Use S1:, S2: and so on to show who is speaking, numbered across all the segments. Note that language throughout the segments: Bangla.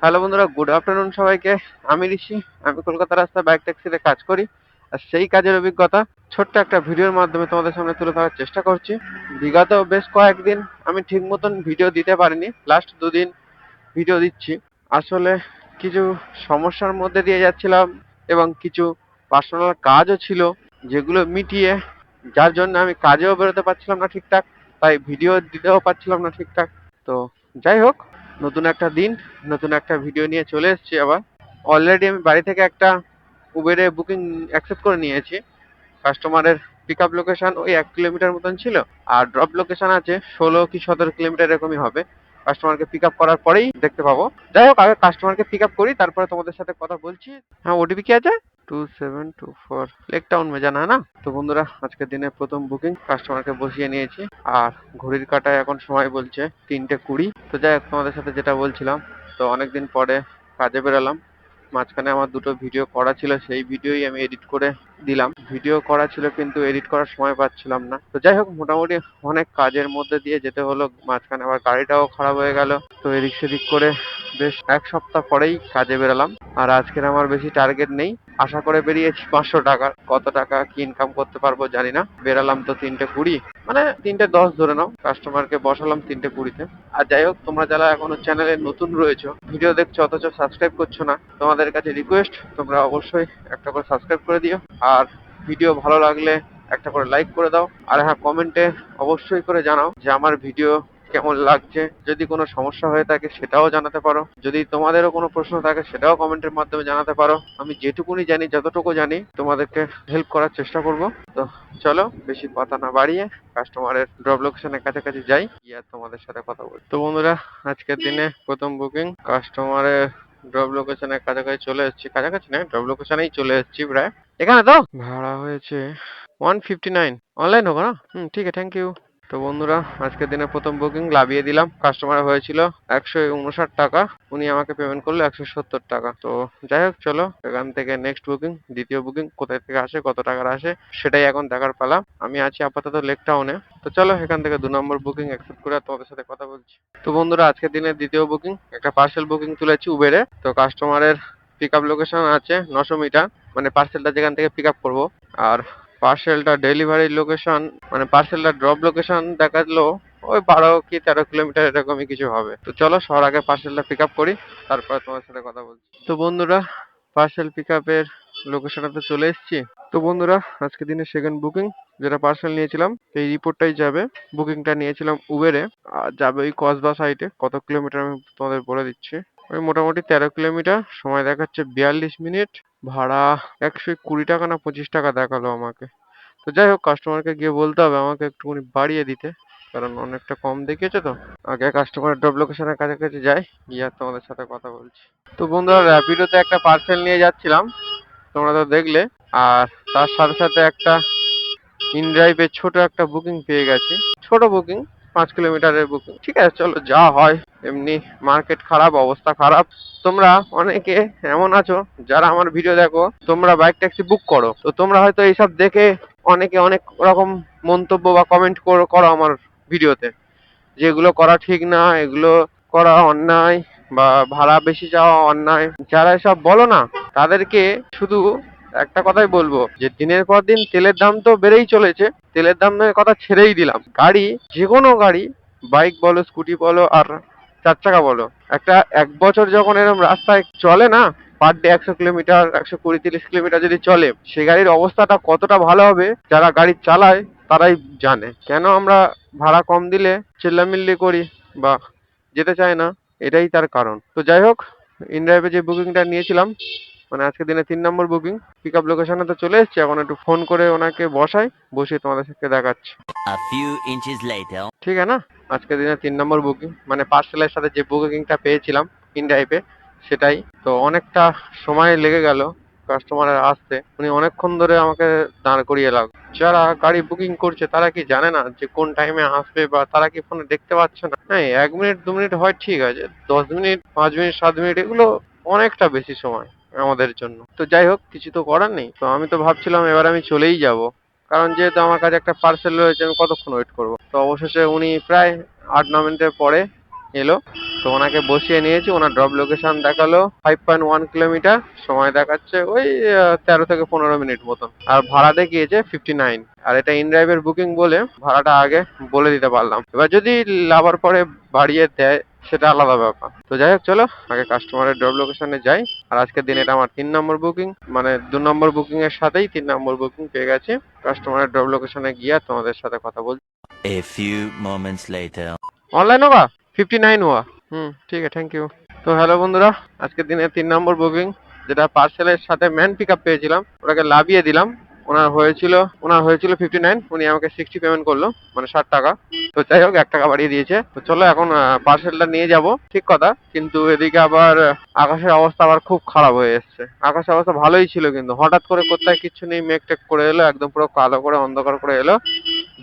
S1: হ্যালো বন্ধুরা, গুড আফটারনুন সবাইকে। আমি ঋষি। আমি কলকাতা রাস্তায় বাইক ট্যাক্সিতে কাজ করি। আর সেই কাজের অভিজ্ঞতা ছোট্ট একটা ভিডিওর মাধ্যমে তোমাদের সামনে তুলে ধরার চেষ্টা করছি। বিগত বেশ কয়েকদিন আমি ঠিক মতন ভিডিও দিতে পারিনি। লাস্ট দুদিন ভিডিও দিচ্ছি। আসলে কিছু সমস্যার মধ্যে দিয়ে যাচ্ছিলাম এবং কিছু পার্সোনাল কাজও ছিল যেগুলো মিটিয়ে, যার জন্য আমি কাজেও বেরোতে পারছিলাম না ঠিকঠাক, তাই ভিডিও দিতেও পারছিলাম না ঠিকঠাক। তো যাই হোক, নতুন একটা দিন, নতুন একটা ভিডিও নিয়ে চলে এসেছি আবার। অলরেডি আমি বাড়ি থেকে একটা উবেরে বুকিং অ্যাকসেপ্ট করে নিয়েছি। কাস্টমারের পিক আপ লোকেশন ওই 1 কিলোমিটার মতন ছিল, আর ড্রপ লোকেশন আছে 16 কি 17 কিলোমিটার এরকমই হবে। কাস্টমারকে পিক আপ করার পরেই দেখতে পাবো। যাই হোক, আগে কাস্টমারকে পিক আপ করি, তারপরে তোমাদের সাথে কথা বলছি। হ্যাঁ, ওটিপি কি আছে? 2724 লেক টাউন মে জানা है ना। তো বন্ধুরা, আজকের দিনে প্রথম বুকিং কাস্টমারকে বসিয়ে নিয়েছি। আর ঘড়ির কাঁটায় এখন সময় বলছে 3টে 20। তো যাই হোক, তোমাদের সাথে যেটা বলছিলাম, তো অনেকদিন পরে কাজে বেরালাম। মাঝখানে আমার দুটো ভিডিও করা ছিল, সেই ভিডিওই আমি এডিট করে দিলাম। ভিডিও করা ছিল কিন্তু এডিট করার সময় পাচ্ছিলাম না। তো যাই হোক, মোটামুটি অনেক কাজের মধ্যে দিয়ে যেতে হলো। মাঝখানে আবার গাড়িটাও খারাপ হয়ে গেল। তো এদিক সেদিক করে বেশ 1 সপ্তাহ পরেই কাজে বেরালাম। আর আজকের আমার বেশি টার্গেট নেই। আশা করে বেরিয়েছি 500 টাকার। কত টাকা কি ইনকাম করতে পারবো জানি না। বেরালাম তো 3টে 20, মানে 3টে 10 ধরে নাও। কাস্টমারকে বসালাম 3টে 20-তে। আর যাই হোক, তোমরা যারা এখনো চ্যানেলে নতুন রয়েছো, ভিডিও দেখছো অথচ সাবস্ক্রাইব করছো না, তোমাদের কাছে রিকোয়েস্ট, তোমরা অবশ্যই একটা করে সাবস্ক্রাইব করে দিও। আর ভিডিও ভালো লাগলে একটা করে লাইক করে দাও। আর হ্যাঁ, কমেন্টে অবশ্যই করে জানাও যে আমার ভিডিও কেমন লাগছে। যদি কোনো সমস্যা হয়ে থাকে সেটাও জানাতে পারো। যদি তোমাদেরও কোনো প্রশ্ন থাকে সেটাও কমেন্টের মাধ্যমে জানাতে পারো। আমি যেটুকুনি জানি, যতটুকু জানি, তোমাদেরকে হেল্প করার চেষ্টা করব। তো চলো, বেশি কথা না বাড়িয়ে কাস্টমারের ড্রপ লোকেশনের কাছাকাছি যাই, গিয়ে আর তোমাদের সাথে কথা বলি। তো বন্ধুরা, আজকের দিনে প্রথম বুকিং কাস্টমারের ড্রপ লোকেশনের কাছাকাছি চলে এসেছি। কাছাকাছি না, ড্রপ লোকেশনেই চলে এসেছি প্রায়। এখানে তো ভাড়া হয়েছে 159। অনলাইন হোক না? ঠিক আছে, থ্যাংক ইউ। তো বন্ধুরা, আজকের দিনে প্রথম বুকিং লাভিয়ে দিলাম। কাস্টমার হয়েছিল 159 টাকা, উনি আমাকে পেমেন্ট করলো 170 টাকা। তো যাই হোক, চলো এখান থেকে নেক্সট বুকিং, দ্বিতীয় বুকিং কোথায় থেকে আসে, কত টাকার আসে, সেটাই এখন দেখার পালা। আমি আছি আপাতত লেক টাউনে। তো চলো এখান থেকে 2 নম্বর বুকিং অ্যাকসেপ্ট করে তোমাদের সাথে কথা বলছি। তো বন্ধুরা, আজকের দিনের দ্বিতীয় বুকিং, একটা পার্সেল বুকিং তুলেছি উবেরে। তো কাস্টমারের পিক আপ লোকেশন আছে 900 মিটার, মানে পার্সেলটা যেখান থেকে পিক আপ করবো। আর পার্সেলটা ডেলিভারি লোকেশন, মানে পার্সেলটা ড্রপ লোকেশন দেখালো ওই 12 কি 13 কিলোমিটার এরকমই কিছু হবে। তো চলো সবার আগে পার্সেলটা পিক আপ করি, তারপরে তোমার সাথে কথা বলছি। তো বন্ধুরা, পার্সেল পিক আপের লোকেশনে তো চলে এসেছি। তো বন্ধুরা, আজকে দিনের সেকেন্ড বুকিং, যেটা পার্সেল নিয়েছিলাম এই রিপোর্টটাই যাবে। বুকিংটা নিয়েছিলাম উবেরে, আর যাবে ওই কসবা সাইডে। কত কিলোমিটার আমি তোমাদের বলে দিচ্ছি। ওই মোটামুটি 13 কিলোমিটার, সময় দেখাচ্ছে 42 মিনিট, ভাড়া 120 টাকা না 25 টাকা দেখালো আমাকে। তো যাই হোক, কাস্টমারকে গিয়ে বলতে হবে আমাকে একটুখানি বাড়িয়ে দিতে, কারণ অনেকটা কম দেখিয়েছে। তো আগে কাস্টমারের ড্রপ লোকেশনের কাছাকাছি যাই, গিয়ে আর তোমাদের সাথে কথা বলছি। তো বন্ধুরা, র্যাপিডোতে একটা পার্সেল নিয়ে যাচ্ছিলাম, তোমরা তো দেখলে। আর তার সাথে সাথে একটা ইনড্রাইভের ছোট একটা বুকিং পেয়ে গেছি। ছোট বুকিং, 5 কিলোমিটারের বুকিং। ঠিক আছে, চলো যা হয়। এমনি মার্কেট খারাপ, অবস্থা খারাপ। তোমরা অনেকে এমন আছো যারা আমার ভিডিও দেখো, তোমরা বাইক ট্যাক্সি বুক করো। তো তোমরা হয়তো এইসব দেখে অনেকে অনেক রকম মন্তব্য বা কমেন্ট করো আমার ভিডিওতে, যে এগুলো করা ঠিক না, এগুলো করা অন্যায়, বা ভাড়া বেশি চাওয়া অন্যায়। যারা এসব বলো না, তাদেরকে শুধু একটা কথাই বলবো, যে দিনের পর দিন তেলের দাম তো বেড়েই চলেছে। তেলের দামের কথা ছেড়েই দিলাম, গাড়ি, যে কোনো গাড়ি, বাইক বলো, স্কুটি বলো, আর 4 চাকা বলো, একটা 1 বছর যখন এরকম রাস্তায় চলে না, পার ডে 100 কিলোমিটার, 120 30 কিলোমিটার যদি চলে, সে গাড়ির অবস্থাটা কতটা ভালো হবে যারা গাড়ি চালায় তারাই জানে। কেন আমরা ভাড়া কম দিলে চেল্লামিল্লি করি বা যেতে চায় না, এটাই তার কারণ। তো যাই হোক, ইনড্রাইভে যে বুকিংটা নিয়েছিলাম, মানে আজকে দিনে 3 নম্বর বুকিং, পিক আপ লোকেশনে তো চলে এসেছি। এখন একটু ফোন করে ওনাকে বসাই, বসিয়ে তোমাদের সাথে দেখাচ্ছি।
S2: A few inches later.
S1: ঠিক আছে না? আজকে দিনে 3 নম্বর বুকিং, মানে পার্সেলের সাথে যে বুকিংটা পেয়েছিলাম ইনড্রাইভে, সেটাই। তো অনেকটা সময় লেগে গেল কাস্টমারের আসতে। উনি অনেকক্ষণ ধরে আমাকে দাঁড় করিয়ে লাগলো। যারা গাড়ি বুকিং করছে তারা কি জানে না যে কোন টাইমে আসবে, বা তারা কি ফোনে দেখতে পাচ্ছে না? হ্যাঁ, 1 মিনিট 2 মিনিট হয় ঠিক আছে, 10 মিনিট 5 মিনিট 7 মিনিট এগুলো অনেকটা বেশি সময় আমাদের জন্য। তো যাই হোক, কিছু তো করার নেই। তো আমি তো ভাবছিলাম এবার আমি চলেই যাব, কারণ যেহেতু আমার কাছে একটা পার্সেল রয়েছে, আমি কতক্ষণ ওয়েট করবো। তো অবশেষে উনি প্রায় 8 9 মিনিটের পরে এলো। তো ওনাকে বসিয়ে নিয়েছি, ওনার ড্রপ লোকেশন দেখালো 5.1 কিলোমিটার, সময় দেখাচ্ছে ওই 13 থেকে 15 মিনিট মতন, আর ভাড়া দেখিয়েছে 59। আর এটা ইন ড্রাইভের বুকিং বলে ভাড়াটা আগে বলে দিতে পারলাম। এবার যদি লাভার পরে বাড়িয়ে দেয় সেটা আলাদা ব্যাপার। তো যাই হোক, চলো আগে কাস্টমারের ড্রপ লোকেশনে যাই। আর আজকের দিন এটা আমার 3 নম্বর বুকিং, মানে 2 নম্বর বুকিং এর সাথেই 3 নম্বর বুকিং পেয়ে গেছি। কাস্টমারের ড্রপ লোকেশনে গিয়ে তোমাদের সাথে কথা বলছি।
S2: A few moments later.
S1: Online होगा 59 हुआ। ठीक है, थैंक यू। তো হ্যালো বন্ধুরা, আজকের দিনে 3 নম্বর বুকিং, যেটা পার্সেলের সাথে ম্যান পিক আপ পেয়েছিলাম, ওটাকে লাভিয়ে দিলাম। ওনার হয়েছিল 59, উনি আমাকে 60 পেমেন্ট করলো, মানে 60 টাকা। তো যাই হোক, 1 টাকা বাড়িয়ে দিয়েছে। তো চলো এখন পার্সেলটা নিয়ে যাব, ঠিক কথা, কিন্তু এদিকে আবার আকাশের অবস্থা আবার খুব খারাপ হয়ে এসেছে। আকাশের অবস্থা ভালোই ছিল, কিন্তু হঠাৎ করে কোথায় কিচ্ছু নেই, মেঘ টেক করে এলো, একদম পুরো কালো করে অন্ধকার করে এলো।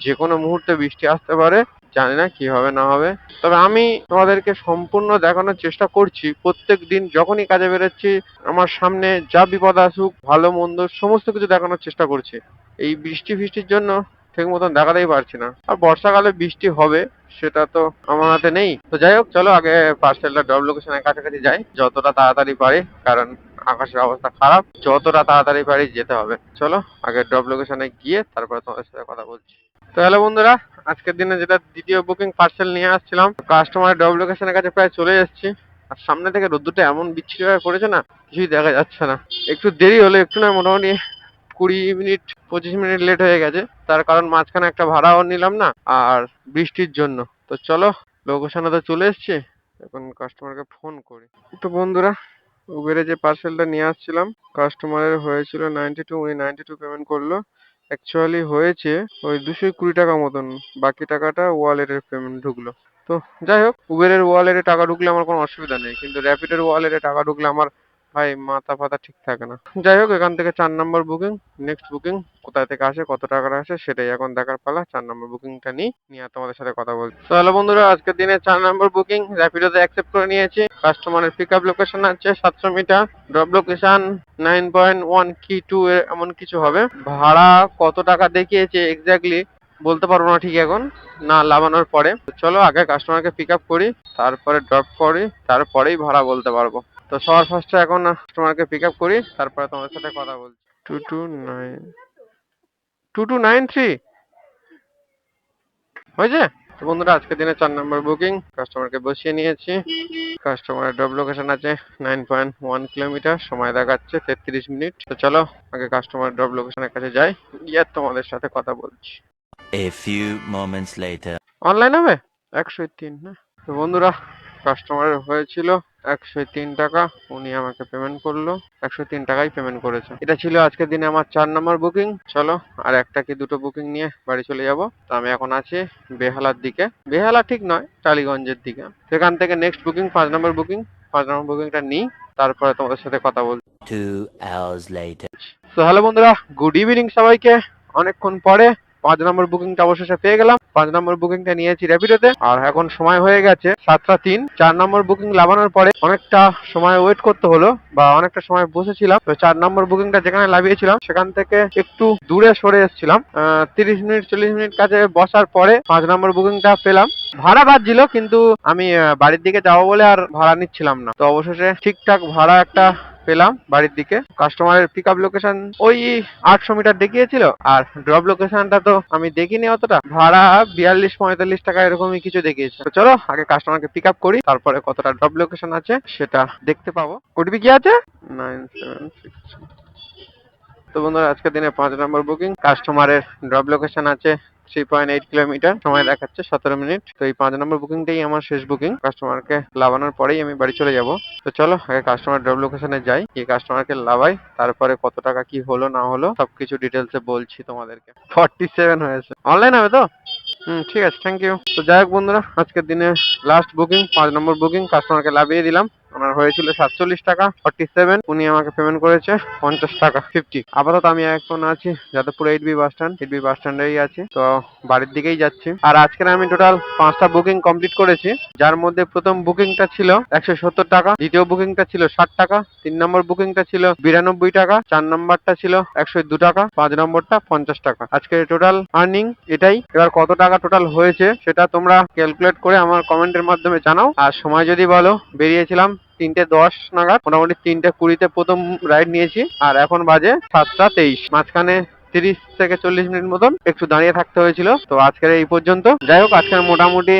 S1: যে কোনো মুহূর্তে বৃষ্টি আসতে পারে, জানি না কি হবে না হবে। তবে আমি তোমাদেরকে সম্পূর্ণ দেখানোর চেষ্টা করছি, প্রত্যেক দিন যখনই কাজে বেরোচ্ছি আমার সামনে যা বিপদ আসুক, ভালো মন্দ সমস্ত কিছু দেখানোর চেষ্টা করছি। এই বৃষ্টি ফিষ্টির জন্য ঠিক মতন দেখাতেই পারছি না। আর বর্ষাকালে বৃষ্টি হবে সেটা তো আমার হাতে নেই। তো যাই হোক, চলো আগে পার্সেলটা ড্রপ লোকেশনের কাছাকাছি যাই যতটা তাড়াতাড়ি পারি, কারণ আকাশের অবস্থা খারাপ, যতটা তাড়াতাড়ি পারি যেতে হবে। চলো আগে ড্রপ লোকেশনে গিয়ে তারপরে তোমাদের সাথে কথা বলছি। তো হ্যালো বন্ধুরা, আজকের দিনে যেটা দ্বিতীয় বুকিং পার্সেল নিয়ে আসছিলাম, কাস্টমারের ডব লোকেশনের কাছে প্রায় চলে এসেছি। আর সামনে থেকে রোদ্দুরটা এমন বিচ্ছিরি ভাবে পড়েছে না, কিছুই দেখা যাচ্ছে না। একটু দেরি হলো, একটু না, মোটামুটি 20 মিনিট 25 মিনিট লেট হয়ে গেছে। তার কারণ মাঝখানে একটা ভাড়াও নিলাম না, আর বৃষ্টির জন্য। তো চলো লোকেশনে তো চলে এসেছি, এখন কাস্টমারকে ফোন করি। তো বন্ধুরা, উবেরে যে পার্সেলটা নিয়ে আসছিলাম, কাস্টমারের হয়েছিল 92, উনি 92 পেমেন্ট করলো। অ্যাকচুয়ালি হয়েছে ওই 220 টাকা মতন, বাকি টাকাটা ওয়ালেটের পেমেন্ট ঢুকলো। তো যাই হোক, উবেরের ওয়ালেটে টাকা ঢুকলে আমার কোনো অসুবিধা নেই, কিন্তু র্যাপিডের ওয়ালেটে টাকা ঢুকলে আমার ভাই মাথা ফাতা ঠিক থাকে না। যাই হোক, এখান থেকে 4 নম্বর বুকিং, নেক্সট বুকিং কোথায় থেকে আসে, কত টাকার আসে, সেটাই এখন দেখার পালা। 4 নম্বর বুকিংটা নিয়ে আর তোমাদের সাথে কথা বলছি। তো হ্যালো বন্ধুরা, আজকের দিনে 4 নম্বর বুকিং র্যাপিডোতে অ্যাকসেপ্ট করে নিয়েছি। কাস্টমারের পিক আপ লোকেশন আছে 700 মিটার, ড্রপ লোকেশন 9.1 কি 2 এমন কিছু হবে। ভাড়া কত টাকা দেখিয়েছে এক্স্যাক্টলি বলতে পারবো না ঠিক এখন, না লাগানোর পরে। তো চলো আগে কাস্টমারকে পিক আপ করি, তারপরে ড্রপ করি, তারপরেই ভাড়া বলতে পারবো। তো সবার ফার্স্টে এখন কাস্টমারকে পিক আপ করি, তারপরে তোমাদের সাথে কথা বলছি। 2293 হয়েছে। তো বন্ধুরা, আজকের দিনে 4 নম্বর বুকিং, কাস্টমারকে বসিয়ে নিয়েছি। কাস্টমারের ড্রপ লোকেশন আছে 9.1 কিলোমিটার, সময় দেখাচ্ছে 33 মিনিট। তো চলো আগে কাস্টমার ড্রপ লোকেশনের কাছে যাই, গিয়ে তোমাদের সাথে কথা বলছি।
S2: A few moments later.
S1: Online হবে 103 না। তো বন্ধুরা, কাস্টমারের হয়েছিল 103 টাকা, উনি আমাকে পেমেন্ট করলো, 103 টাকাই পেমেন্ট করেছে। এটা ছিল আজকের দিনে আমার 4 নম্বর বুকিং। চলো আর একটা কি দুটো বুকিং নিয়ে বাড়ি চলে যাব। তো আমি এখন আছি বেহালার দিকে, বেহালা ঠিক নয়, টালিগঞ্জের দিকে। সেখান থেকে নেক্সট বুকিং 5 নম্বর বুকিং, 5 নম্বর বুকিংটা নিই, তারপরে তোমাদের সাথে কথা বলছি।
S2: 2 hours later.
S1: তো হ্যালো বন্ধুরা, গুড ইভিনিং সবাইকে। অনেকক্ষণ পরে 5 নম্বর বুকিংটা অবশেষে পেয়ে গেলাম। 5 নম্বর বুকিংটা নিয়েছি র্যাপিডোতে, আর এখন সময় হয়ে গেছে 7টা 3। 4 নম্বর বুকিং লাগানোর পরে অনেকটা সময় ওয়েট করতে হলো, বা অনেকটা সময় বসেছিলাম। তো 4 নম্বর বুকিংটা যেখানে লাগিয়েছিলাম সেখান থেকে একটু দূরে সরে এসেছিলাম। 30 মিনিট 40 মিনিট কাছে বসার পরে 5 নম্বর বুকিংটা পেলাম। ভাড়া বাজছিল, কিন্তু আমি বাড়ির দিকে যাবো বলে আর ভাড়া নিচ্ছিলাম না। তো অবশেষে ঠিকঠাক ভাড়া একটা পেলাম বাড়ির দিকে। কাস্টমারের পিক আপ লোকেশন ওই 800 মিটার দেখিয়েছিল, আর ড্রপ লোকেশনটা তো আমি দেখিনি অতটা। ভাড়া 42-45 টাকা এরকমই কিছু দেখিয়েছে। তো চলো আগে কাস্টমারকে পিক আপ করি, তারপরে কতটা ড্রপ লোকেশন আছে সেটা দেখতে পাবো। ওটিপি কি আছে? 976। তো বন্ধুরা, আজকের দিনে 5 নম্বর বুকিং, কাস্টমারের ড্রপ লোকেশন আছে 3.8 কিলোমিটার, সময় দেখাচ্ছে 17 মিনিট। তো এই 5 নম্বর বুকিংটাই আমার শেষ বুকিং। কাস্টমারকে লাগানোর পরেই আমি বাড়ি চলে যাব। তো চলো আগে কাস্টমার ড্রপ লোকেশনে যাই, গিয়ে কাস্টমারকে লাগাই, তারপরে কত টাকা কি হলো না হলো সবকিছু ডিটেলসে বলছি তোমাদেরকে। 47 হয়েছে। অনলাইন হবে তো? ঠিক আছে, থ্যাংক ইউ। তো যাই হোক বন্ধুরা, আজকের দিনে লাস্ট বুকিং, 5 নম্বর বুকিং, কাস্টমারকে লাগিয়ে দিলাম। আমার হয়েছিল 47 টাকা 47, উনি আমাকে পেমেন্ট করেছে 50 টাকা 50। আপাতত আমি এখন আছি Jadavpur 8B bus stand, 8B বাস স্ট্যান্ডেই আছি, তো বাড়ির দিকেই যাচ্ছি। আর আজকে আমি টোটাল 5টা বুকিং কমপ্লিট করেছি, যার মধ্যে প্রথম বুকিংটা ছিল 170 টাকা, দ্বিতীয় বুকিংটা ছিল 60 টাকা, 3 নম্বর বুকিংটা ছিল 92 টাকা, 4 নম্বরটা ছিল 102 টাকা, 5 নম্বরটা 50 টাকা। আজকে টোটাল আর্নিং এটাই। এবার কত টাকা টোটাল হয়েছে সেটা তোমরা ক্যালকুলেট করে আমার কমেন্টের মাধ্যমে জানাও। আর সময় যদি বলো, বেরিয়েছিলাম 3:10 নাগাদ, মোটামুটি 3:20-তে প্রথম রাইড নিয়েছি, আর এখন বাজে 7:23। মাঝখানে 30 থেকে 40 মিনিট মতন একটু দাঁড়িয়ে থাকতে হয়েছিল। তো আজকের এই পর্যন্ত। যাই হোক, আজকের মোটামুটি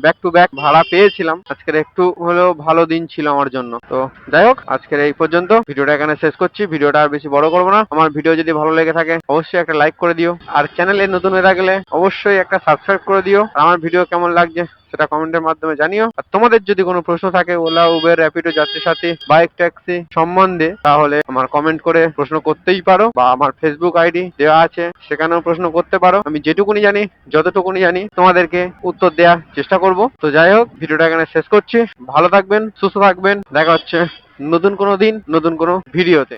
S1: ব্যাক টু ব্যাক ভাড়া পেয়েছিলাম। আজকের একটু হলেও ভালো দিন ছিল আমার জন্য। তো যাই হোক, আজকের এই পর্যন্ত। ভিডিওটা এখানে শেষ করছি, ভিডিওটা আর বেশি বড় করবো না। আমার ভিডিও যদি ভালো লেগে থাকে অবশ্যই একটা লাইক করে দিও, আর চ্যানেলে নতুন হয়ে থাকলে অবশ্যই একটা সাবস্ক্রাইব করে দিও। আর আমার ভিডিও কেমন লাগছে সেটা কমেন্টের মাধ্যমে জানিও। আর তোমাদের যদি কোনো প্রশ্ন থাকে ওলা, উবের, র্যাপিডো, যাত্রী সাথী, বাইক, ট্যাক্সি সম্বন্ধে, তাহলে আমার কমেন্ট করে প্রশ্ন করতেই পারো, বা আমার ফেসবুক আইডি দেওয়া আছে সেখানেও প্রশ্ন করতে পারো। আমি যেটুকুনি জানি, যতটুকুনি জানি তোমাদেরকে উত্তর দেওয়ার চেষ্টা করব। তো যাই হোক, ভিডিওটা এখানে শেষ করছি। ভালো থাকবেন, সুস্থ থাকবেন, দেখা হচ্ছে নতুন কোনো দিন নতুন কোনো ভিডিওতে।